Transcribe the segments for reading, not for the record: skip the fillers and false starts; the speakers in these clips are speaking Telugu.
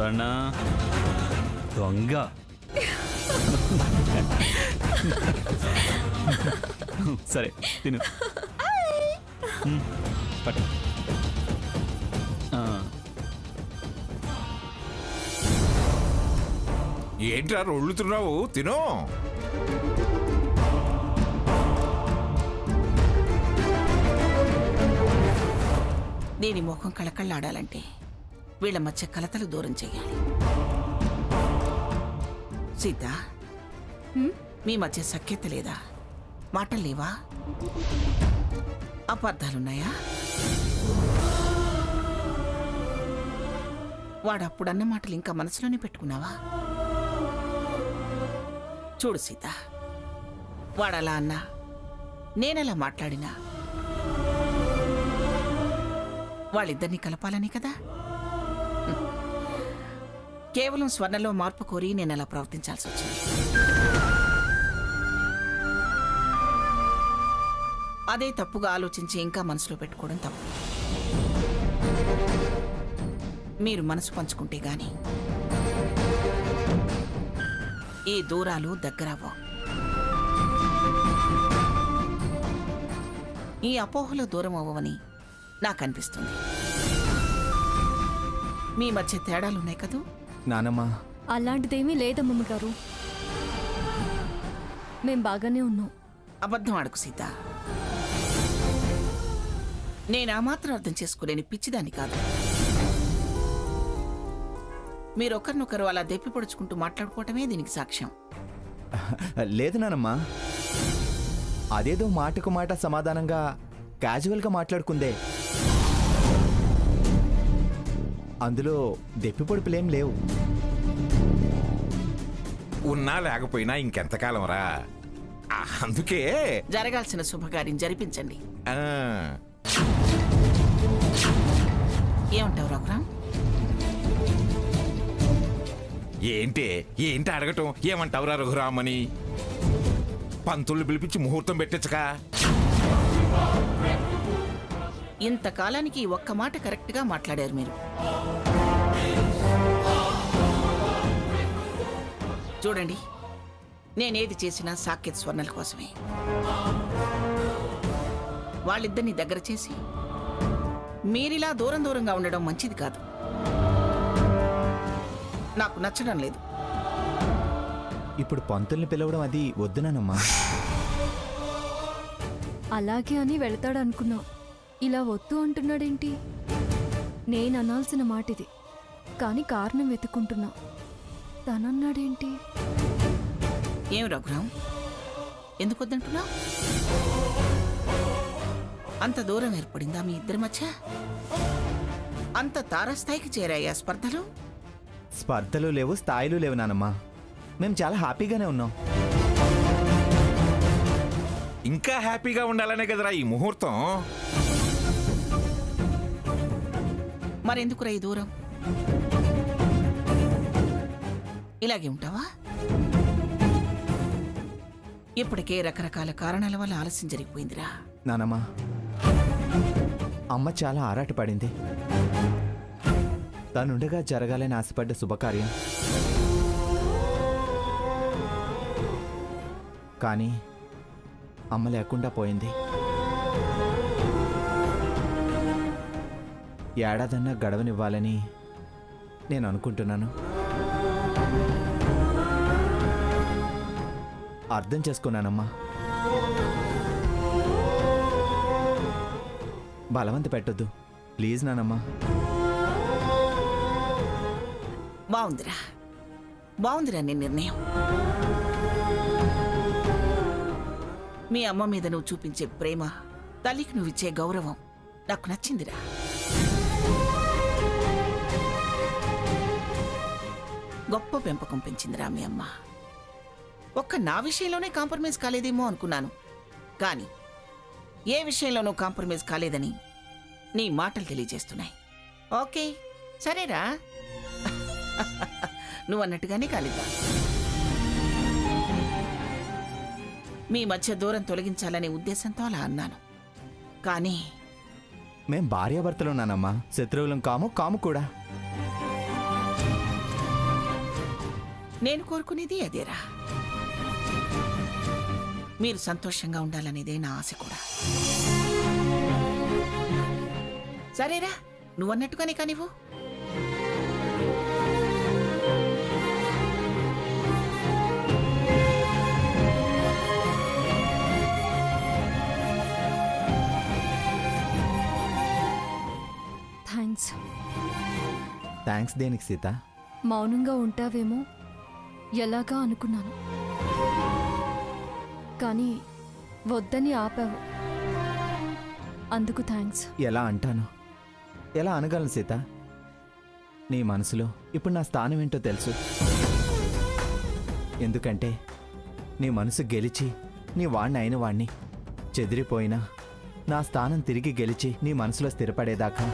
స్వర్ణ దొంగ. సరే తిను. పట్టు. ఏంట్రా రొళ్ళుతున్నావు? తిను. దీని ముఖం కళకళ్ళాడాలంటే వీళ్ళ మధ్య కలతలు దూరం చెయ్యాలి. సీత, మీ మధ్య సఖ్యత లేదా? మాటలు లేవా? అపార్థాలున్నాయా? వాడప్పుడన్న మాటలు ఇంకా మనసులోనే పెట్టుకున్నావా? చూడు సీత, వాడలా అన్నా నేనలా మాట్లాడినా వాళ్ళిద్దరినీ కలపాలని కదా. కేవలం స్వర్ణలో మార్పు కోరి నేను అలా ప్రవర్తించాల్సి వచ్చింది. అదే తప్పుగా ఆలోచించి ఇంకా మనసులో పెట్టుకోవడం తప్పు. మీరు మనసు పంచుకుంటే గాని ఈ దూరాలు దగ్గరవ్వవు. ఈ అపోహలు దూరం అవ్వవని నాకు అనిపిస్తుంది. మీ మధ్య తేడాలున్నాయి కదూ? నానమ్మా, అలాంటిదేమీ లేదమ్మమ్మ గారు, మేం బాగానే ఉన్నాం. అబద్ధం ఆడకు సీత. నేను ఆ మాత్రం అర్థం చేసుకోలేని పిచ్చిదాన్ని కాదు. మీరొకరినొకరు అలా దెప్పి పొడుచుకుంటూ మాట్లాడుకోవటమే దీనికి సాక్ష్యం. లేదు నానమ్మా, అదేదో మాటకు మాట సమాధానంగా క్యాజువల్గా మాట్లాడుకుందే. అందులో దెప్పి పొడుపులేం లేవు. ఉన్నా లేకపోయినా ఇంకెంతకాలం రా. అందుకే జరగాల్సిన శుభకార్యం జరిపించండి. ఆ, ఏమంటావు రఘురాం? ఏంటి అడగటం? ఏమంటావురా రఘురామని? పంతులు పిలిపించి ముహూర్తం పెట్టచ్చుకా. ఇంతకాలానికి ఒక్క మాట కరెక్ట్గా మాట్లాడారు మీరు. చూడండి, నేనేది చేసినా సాకేత్ స్వర్ణల కోసమే. వాళ్ళిద్దరిని దగ్గర చేసి మీరిలా దూరం దూరంగా ఉండడం మంచిది కాదు. నాకు నచ్చడం లేదు. ఇప్పుడు పంతుల్ని పిలవడం అది వద్దునానమ్మా. అలాగే అని వెళతాడనుకున్నా, ఇలా వద్దు అంటున్నాడేంటి? నేను అనాల్సిన మాటిది, కానీ కారణం వెతుక్కుంటున్నా. తనన్నాడేంటి? ఏం రఘురాం, ఎందుకు వద్దంటున్నా? అంత దూరం ఏర్పడిందా మీ ఇద్దరి మధ్య? అంత తారస్థాయికి చేరాయా స్పర్ధలు? స్పర్ధలు లేవు, స్థాయిలు లేవు నానమ్మా. మేము చాలా హ్యాపీగానే ఉన్నాం. ఇంకా హ్యాపీగా ఉండాలనే కదరా ఈ ముహూర్తం. మరెందుకురా ఈ దూరం? ఇలాగే ఉంటావా? ఇప్పటికే రకరకాల కారణాల వల్ల ఆలస్యం జరిగిపోయిందిరా. నానమ్మా, అమ్మ చాలా ఆరాటపడింది. తనుండగా జరగాలని ఆశపడ్డ శుభకార్యం కానీ అమ్మ లేకుండా పోయింది. ఏడాదన్నా గడవనివ్వాలని నేను అనుకుంటున్నాను. అర్థం చేసుకున్నానమ్మా. బలవంత పెట్టొద్దు ప్లీజ్ నానమ్మా. బాగుందిరా నీ నిర్ణయం. మీ అమ్మ మీద నువ్వు చూపించే ప్రేమ, తల్లికి నువ్విచ్చే గౌరవం నాకు నచ్చిందిరా. గొప్ప పెంపకం పెంచిందిరా మీ అమ్మ. ఒక్క నా విషయంలోనే కాంప్రమైజ్ కాలేదేమో అనుకున్నాను, కానీ ఏ విషయంలోనూ కాంప్రమైజ్ కాలేదని నీ మాటలు తెలియజేస్తున్నాయి. ఓకే సరేరా, నువ్వు అన్నట్టుగానే కాలిద్దా. మీ మధ్య దూరం తొలగించాలనే ఉద్దేశంతో అలా అన్నాను, కానీ మేం భార్యాభర్తలు నానమ్మా, శత్రువులం కాము కూడా. నేను కోరుకునేది అదేరా. మీరు సంతోషంగా ఉండాలనేదే నా ఆశ కూడా. సరేరా, నువ్వన్నట్టుగానే కానివ్వు. థ్యాంక్స్. థ్యాంక్స్ దేనికి సీత? మౌనంగా ఉంటావేమో ఎలాగా అనుకున్నాను, కానీ వద్దని ఆపావు. అందుకు థ్యాంక్స్. ఎలా అంటాను, ఎలా అనగలను సీత? నీ మనసులో ఇప్పుడు నా స్థానం ఏంటో తెలుసు. ఎందుకంటే నీ మనసు గెలిచి నీ వాణ్ణి అయిన వాణ్ణి, చెదిరిపోయినా నా స్థానం తిరిగి గెలిచి నీ మనసులో స్థిరపడేదాకా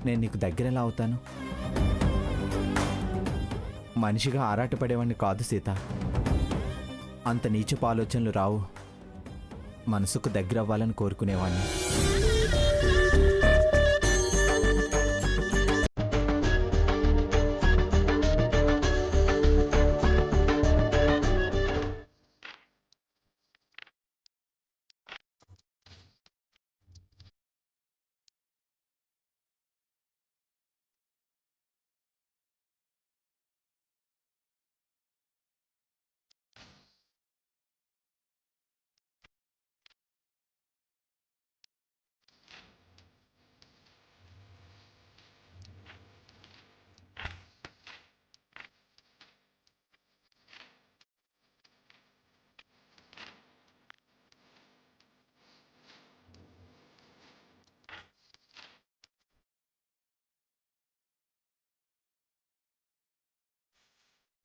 నేను నీకు దగ్గరెలా అవుతాను? మనిషిగా ఆరాటపడేవాడిని కాదు సీత. అంత నీచపు ఆలోచనలు రావు. మనసుకు దగ్గర అవ్వాలని కోరుకునేవాడిని.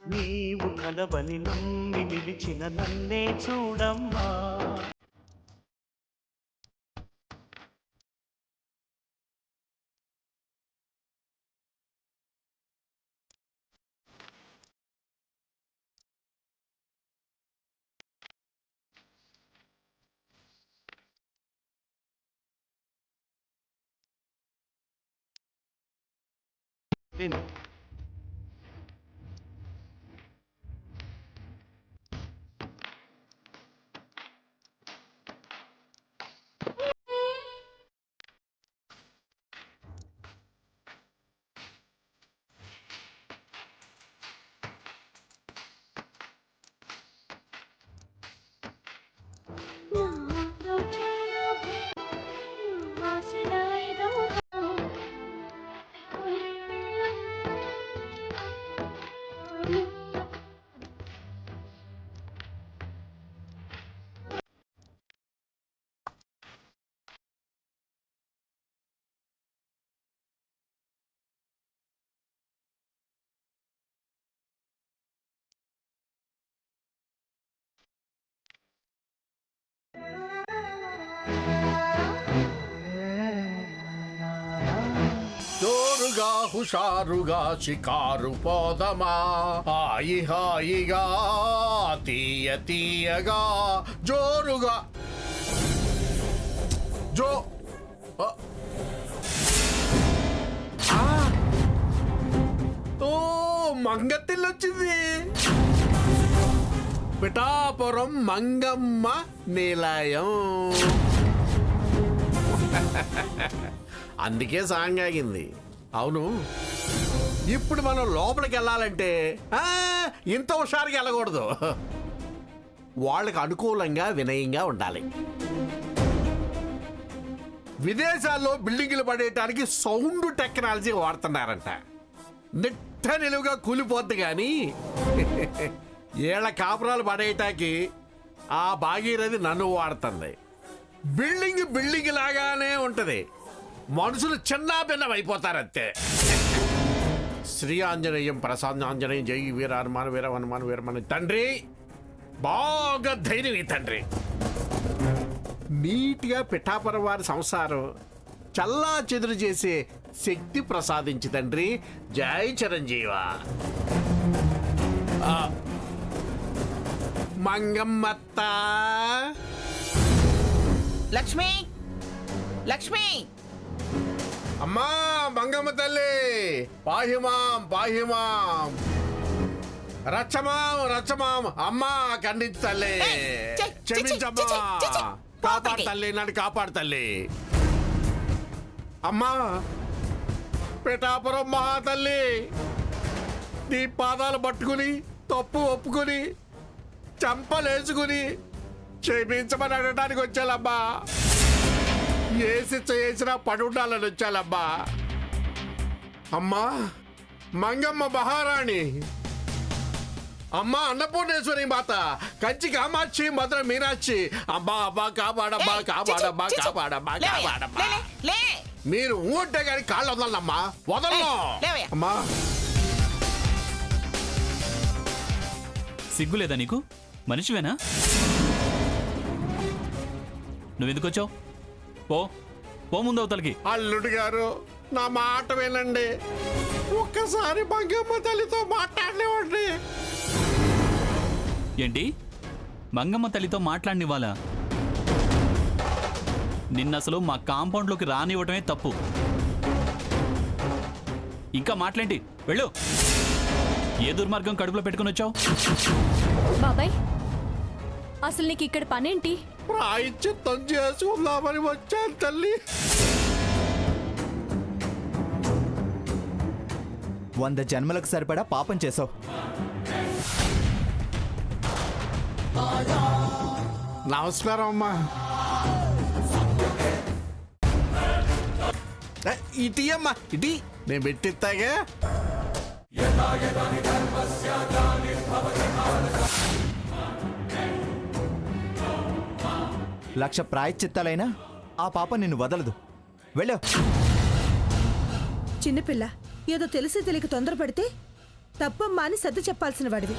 నీవు కలవని నమ్మి నిలిచిన నన్నే చూడమ్మా. జోరుగా హుషారుగా షికారు పోదమా, హాయి హాయిగా తీయ తీయగా జోరుగా జో ఓ మంగతిల్లొచ్చింది. పిఠాపురం మంగమ్మ నిలయం. అందుకే సాంగ్ ఆగింది. అవును, ఇప్పుడు మనం లోపలికి వెళ్ళాలంటే ఇంత హుషారుగా వెళ్ళకూడదు. వాళ్ళకి అనుకూలంగా వినయంగా ఉండాలి. విదేశాల్లో బిల్డింగులు పడేయటానికి సౌండ్ టెక్నాలజీ వాడుతున్నారంట. నిట్ట నిలువుగా కూలిపోద్ది కానీ ఏళ్ల కాపురాలు పడేయటానికి ఆ భాగీరథి నన్ను వాడుతుంది. బిల్డింగ్ లాగానే ఉంటది, మనుషులు చిన్న భిన్నం అయిపోతారంతే. శ్రీ ఆంజనేయం ప్రసన్నాంజనేయం జై వీర హనుమాన్ వీర హనుమాన్ వీరమని తండ్రి, బాగా ధైర్యం ఈ తండ్రి. నీట్గా పిఠాపురం వారి సంసారం చల్లా చెదురు చేసే శక్తి ప్రసాదించి తండ్రి. జై చిరంజీవ. మంగమ్మత్త. లక్ష్మి, లక్ష్మి, అమ్మా మంగమ్మ తల్లి, పాహిమాం పాహిమాం. రచ్చమాం అమ్మా ఖండించు తల్లి. ఛీ, క్షమించమ్మా. ఛీ, ఛీ, ఛీ. కాపాడు తల్లి, నన్ను కాపాడు తల్లి. అమ్మా పిఠాపురం మహాతల్లి, నీ పాదాలు పట్టుకుని తప్పు ఒప్పుకుని చంపలేసుకుని క్షమించమని అడగడానికి వచ్చానమ్మా. ఏ శిక్ష చేసినా పడుండాలని వచ్చానమ్మా. అమ్మా మంగమ్మ మహారాణి, అమ్మా అన్నపూర్ణేశ్వరి మాత, కంచి కామాక్షి, మధుర మీనాక్షి, అమ్మా అమ్మా కాపాడమ్మా, కాపాడమ్మా, కాపాడమ్మా, కాపాడమ్మా. లే మీరు ఊంటే గాని కాళ్ళు వదలమ్మా, వదలను. లేవయ్యా. అమ్మా సిగ్గులేదా నీకు? మనిషివేనా? నువ్వెందుకు వచ్చావు? పో పో ముందు అవతలకి. అల్లుడు గారు నా మాట వినండి, ఒక్కసారి మంగమ్మ తల్లితో మాట్లాడలేవండి. ఏంటి? మంగమ్మ తల్లితో మాట్లాడినివ్వాలా? నిన్నసలు మా కాంపౌండ్లోకి రానివ్వటమే తప్పు. ఇంకా మాట్లాడి వెళ్ళు. ఏ దుర్మార్గం కడుపులో పెట్టుకుని వచ్చావు? బాబాయ్ అసలు నీకు ఇక్కడ పనేంటి? ప్రాయశ్చిత్తం చేసుకుందామని వచ్చాను తల్లి. 100 జన్మలకు సరిపడా పాపం చేసావు. నమస్కారం అమ్మా. ఇటీ అమ్మా, ఇటీ నేను పెట్టిస్తాగా. లక్ష ప్రాయశ్చిత్తాలైనా ఆ పాప నిన్ను వదలదు. వెళ్ళు. చిన్నపిల్ల ఏదో తెలిసి తెలియక తొందరపడితే తప్పమ్మా అని సర్ది చెప్పాల్సిన వాడివి.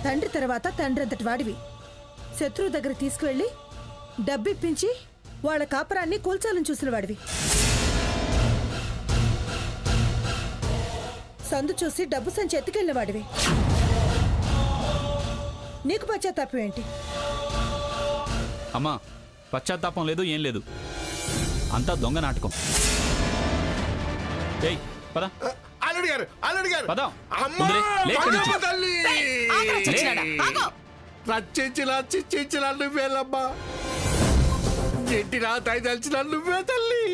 తండ్రి తర్వాత తండ్రి అంతటి వాడివి. శత్రువు దగ్గర తీసుకువెళ్ళి డబ్బిప్పించి వాళ్ళ కాపరాన్ని కూల్చాలని చూసిన వాడివి. సందు చూసి డబ్బు సంచి ఎత్తుకెళ్ళిన వాడివి. నీకు పశ్చాత్తాపం ఏంటి? అమ్మా పశ్చాత్తాపం లేదు, ఏం లేదు. అంతా దొంగ నాటకం. ఏయ్ పద. అల్లుడు గారు, అల్లుడు గారు. పద. అమ్మా, ముందులే, లే ఇక్కడి నుంచి. మంగమ్మ తల్లి. ఆగరా చచ్చినాడా? ఆగు. రచించిన చిచ్చించిన నువ్వేలమ్మా, ఇంటినా దయదలిచిన నువ్వే తల్లి.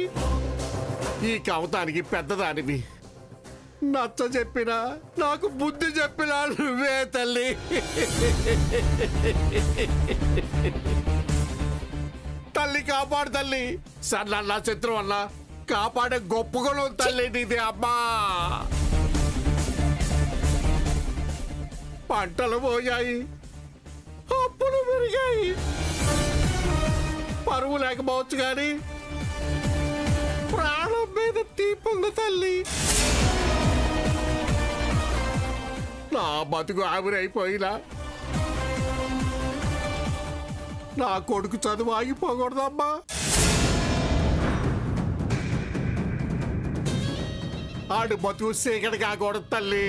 ఈ కవతానికి పెద్దదానివి, నచ్చ చెప్పినా నాకు బుద్ధి చెప్పినా నువ్వే తల్లి. తల్లి కాపాడు తల్లి. సన్న శత్రువు అన్నా కాపాడే గొప్ప గుణం తల్లి నీది అమ్మా. పంటలు పోయాయి, అప్పులు పెరిగాయి, పరువు లేకపోవచ్చు కానీ ప్రాణం మీద తీపుంది తల్లి. నా బతుకు ఆవిరైపోయినా నా కొడుకు చదువు ఆగిపోకూడదమ్మా. ఆడు బతుకు సీకటి కాకూడదు తల్లి.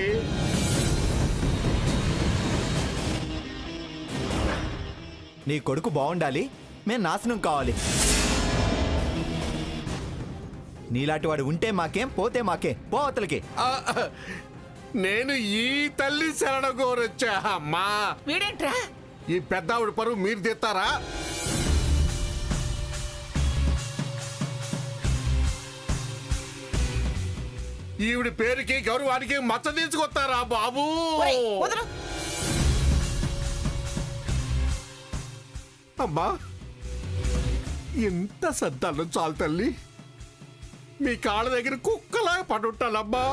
నీ కొడుకు బాగుండాలి, మేము నాశనం కావాలి. నీలాంటి వాడు ఉంటే మాకేం, పోతే మాకే. పో అవతలకి. ఆ, నేను ఈ తల్లి శరణ కోరొచ్చా అమ్మా. వీడేంట్రా? ఈ పెద్దావిడ పరువు మీరు తెస్తారా? ఈవిడ పేరుకి గౌరవానికి మచ్చ తీసుకొస్తారా బాబు? ఒరేయ్, వదలు. అమ్మా ఎంత సద్దాలు చాలు తల్లి. మీ కాళ్ళ దగ్గర కుక్కలా పడుంటానమ్మా.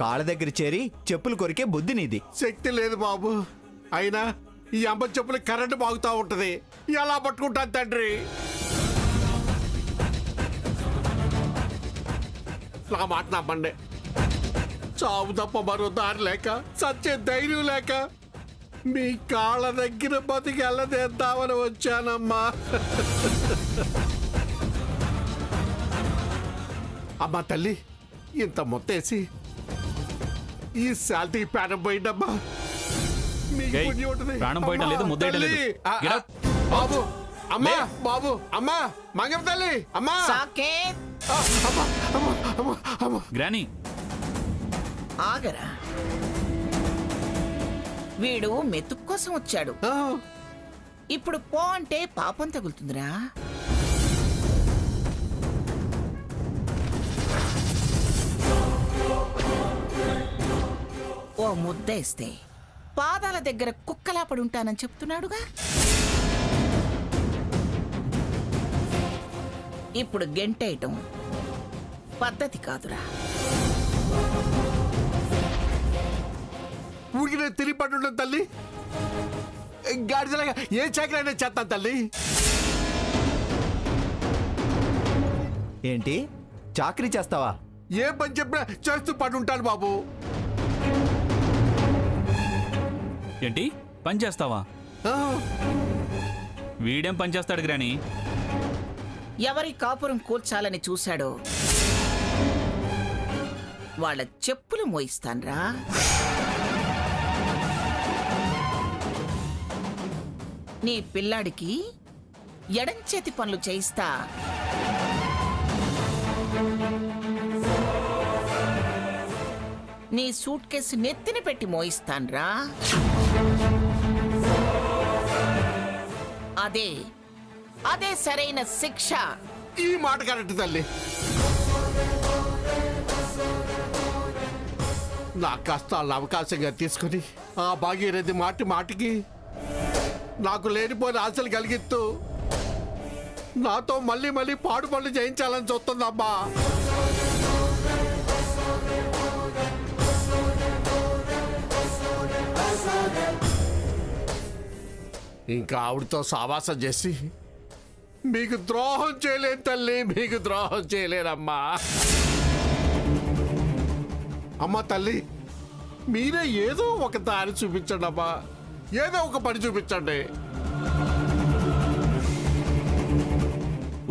కాళ్ళ దగ్గర చేరి చెప్పులు కొరికే బుద్ధి నీది. శక్తి లేదు బాబు. అయినా ఈ అమ్మ చెప్పులు కరెంటు బాగుతా ఉంటది, ఎలా పట్టుకుంటాను తండ్రి? నా మాట నమ్మండి. చావు తప్ప మరో దారి లేక, సచ్చే ధైర్యం లేక మీ కాళ్ళ దగ్గర బతికి వెళ్ళదేద్దామని వచ్చానమ్మా. అమ్మా తల్లి, ఇంత మొత్తేసి ఈ శాలరీ ప్రాణం పోయిందమ్మా. మీకు ఏయ్, పుణ్యం ఉంటుంది. ప్రాణం పోయటం లేదు, అమ్మా, ముద్దేయటం లేదు. తల్లి. Get up. బాబు అమ్మా బాబు అమ్మా మంగమ్మ తల్లి అమ్మా సాకేత్ ఆ, అమ్మా అమ్మా అమ్మా అమ్మా గ్రాని ఆగరా. వీడు మెతుకు కోసం వచ్చాడు. ఆ, ఇప్పుడు పో అంటే పాపం తగులుతుందిరా. ఓ ముద్ద ఇస్తే పాదాల దగ్గర కుక్కలా పడి ఉంటానని చెప్తున్నాడుగా. ఇప్పుడు గెంటేయటం పద్ధతి కాదురా. ఊరికి నేను తిరిగి పట్టుంటాను తల్లి. గాడిదలాగా ఏ చాకరైనా చేస్తాను తల్లి. ఏంటి చాకరీ చేస్తావా? ఏ పని చెప్పినా చేస్తూ పడుంటాను బాబు. ఏంటి పని చేస్తావా? ఆ, వీడేం పని చేస్తాడు గ్రాని? ఎవరి కాపురం కూల్చాలని చూశాడో వాళ్ళ చెప్పులు మోయిస్తాన్రా. నీ పిల్లాడికి ఎడంచేతి పనులు చేయిస్తా. నీ సూట్ కేసు నెత్తిన పెట్టి మోయిస్తాన్రా. అదే అదే సరైన శిక్ష. ఈ మాట కరెక్ట్ తల్లి. నా కష్టాలను అవకాశంగా తీసుకుని ఆ భాగీరథి మాటి మాటికి నాకు లేనిపోయిన ఆశలు కలిగిస్తూ నాతో మళ్ళీ మళ్ళీ పాడు పనులు చేయించాలని చూస్తుందమ్మా. ఇంకా ఆవిడతో సావాసం చేసి మీకు ద్రోహం చేయలేను తల్లి, మీకు ద్రోహం చేయలేనమ్మా. అమ్మా తల్లి, మీరే ఏదో ఒక దారి చూపించండి అమ్మా, ఏదో ఒక పని చూపించండి.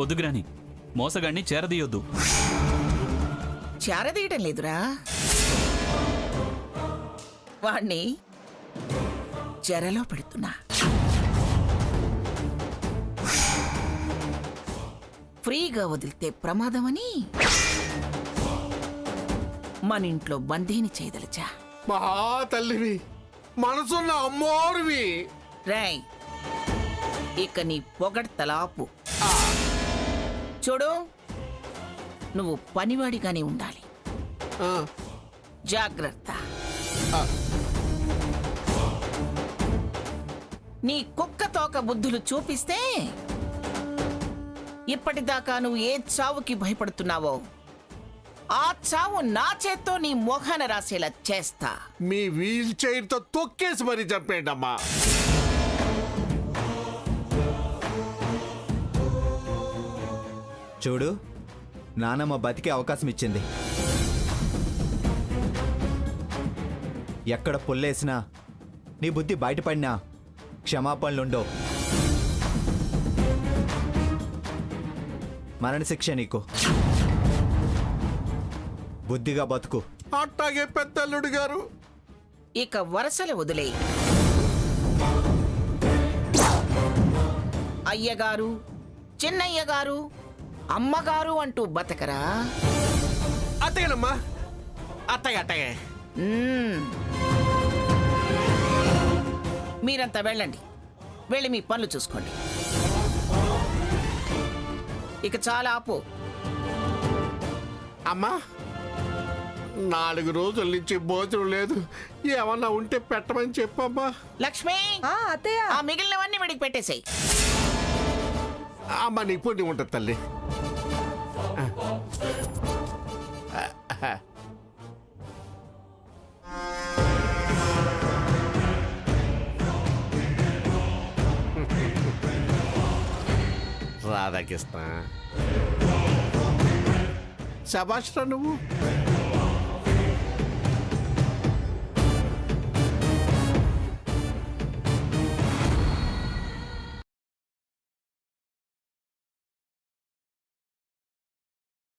వద్దు గ్రాని, మోసగాడిని చేరదీయొద్దు. చేరదీయటం లేదురా, వాణ్ణి చెరలో పెడుతున్నా. ఫ్రీగా వదిలితే ప్రమాదమని మన ఇంట్లో బందీని చేయదలచా. మహా తల్లివి, మనసున్న అమ్మోరువి. రేయ్, ఇక నీ పొగడ్తలాపు. చూడు, నువ్వు పనివాడిగానే ఉండాలి. ఆ, జాగ్రత్త. ఆ. నీ కుక్క తోక బుద్ధులు చూపిస్తే ఇప్పటిదాకా నువ్వు ఏ చావుకి భయపడుతున్నావో ఆ చావు నా చేత్తో నీ మొహాన రాసేలా చేస్తా. మీ వీల్ చైర్తో తొక్కేసి మరీ చంపేయండి అమ్మా. చూడు, నానమ్మ బతికే అవకాశం ఇచ్చింది. ఎక్కడ పుల్లేసినా నీ బుద్ధి బయటపడినా క్షమాపణలుండో. మరణశిక్ష నీకు. బుద్ధిగా బతుకు. అట్టాగే పెద్దల్లుడు గారు. ఇక వరసలు వదిలే. అయ్యగారు, చిన్నయ్య గారు, అమ్మగారు అంటూ బతకరా. అత్తయ్యనమ్మా, అత్తయ్య అత్తయ్య. మీరంతా వెళ్ళండి, వెళ్ళి మీ పనులు చూసుకోండి. ఇక చాలా ఆపు. అమ్మా, 4 రోజుల నుంచి భోజనం లేదు, ఏమన్నా ఉంటే పెట్టమని చెప్పమ్మా. లక్ష్మి, అత్తయ్య. ఆ మిగిలినవన్నీ వీడికి పెట్టేసాయి. అమ్మ నీ పుణ్యం ఉంటుంది తల్లి. రాధాకృష్ణ, శభాష్రా నువ్వు.